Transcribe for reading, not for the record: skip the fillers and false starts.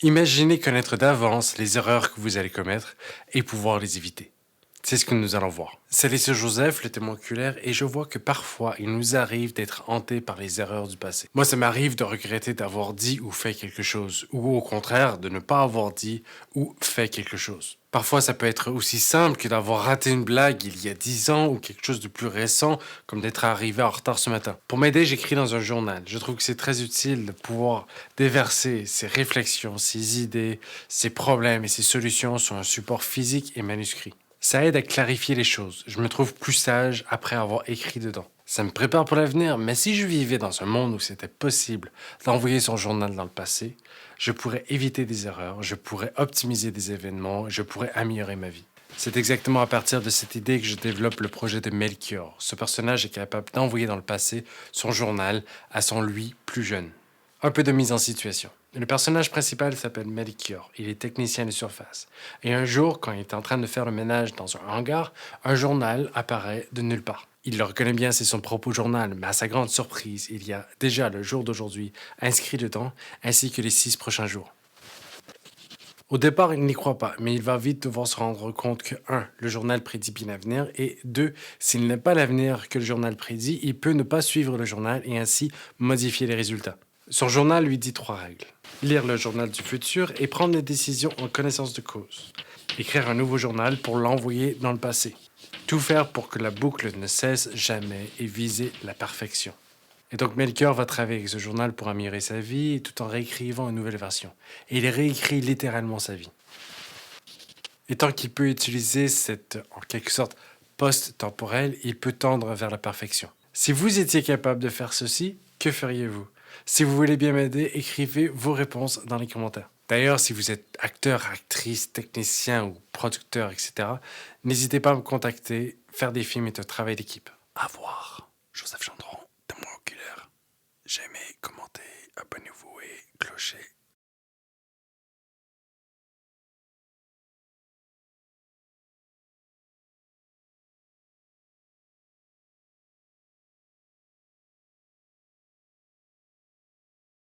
Imaginez connaître d'avance les erreurs que vous allez commettre et pouvoir les éviter. C'est ce que nous allons voir. C'est l'essai Joseph, le témoin oculaire, et je vois que parfois, il nous arrive d'être hantés par les erreurs du passé. Moi, ça m'arrive de regretter d'avoir dit ou fait quelque chose, ou au contraire, de ne pas avoir dit ou fait quelque chose. Parfois, ça peut être aussi simple que d'avoir raté une blague il y a 10 ans ou quelque chose de plus récent, comme d'être arrivé en retard ce matin. Pour m'aider, j'écris dans un journal. Je trouve que c'est très utile de pouvoir déverser ses réflexions, ses idées, ses problèmes et ses solutions sur un support physique et manuscrit. Ça aide à clarifier les choses. Je me trouve plus sage après avoir écrit dedans. Ça me prépare pour l'avenir, mais si je vivais dans un monde où c'était possible d'envoyer son journal dans le passé, je pourrais éviter des erreurs, je pourrais optimiser des événements, je pourrais améliorer ma vie. C'est exactement à partir de cette idée que je développe le projet de Melchior. Ce personnage est capable d'envoyer dans le passé son journal à son lui plus jeune. Un peu de mise en situation. Le personnage principal s'appelle Melchior. Il est technicien de surface. Et un jour, quand il est en train de faire le ménage dans un hangar, un journal apparaît de nulle part. Il le reconnaît bien, c'est son propre journal, mais à sa grande surprise, il y a déjà le jour d'aujourd'hui inscrit dedans, ainsi que les 6 prochains jours. Au départ, il n'y croit pas, mais il va vite devoir se rendre compte que 1. Le journal prédit bien l'avenir et 2. S'il n'est pas l'avenir que le journal prédit, il peut ne pas suivre le journal et ainsi modifier les résultats. Son journal lui dit 3 règles. Lire le journal du futur et prendre des décisions en connaissance de cause. Écrire un nouveau journal pour l'envoyer dans le passé. Tout faire pour que la boucle ne cesse jamais et viser la perfection. Et donc Melchior va travailler avec ce journal pour améliorer sa vie tout en réécrivant une nouvelle version. Et il réécrit littéralement sa vie. Et tant qu'il peut utiliser cette, en quelque sorte, post-temporelle, il peut tendre vers la perfection. Si vous étiez capable de faire ceci, que feriez-vous? Si vous voulez bien m'aider, écrivez vos réponses dans les commentaires. D'ailleurs, si vous êtes acteur, actrice, technicien ou producteur, etc., n'hésitez pas à me contacter. Faire des films est un travail d'équipe. À voir. Joseph Gendron, témoin oculaire. J'aimais, commentez, abonnez-vous et clocher.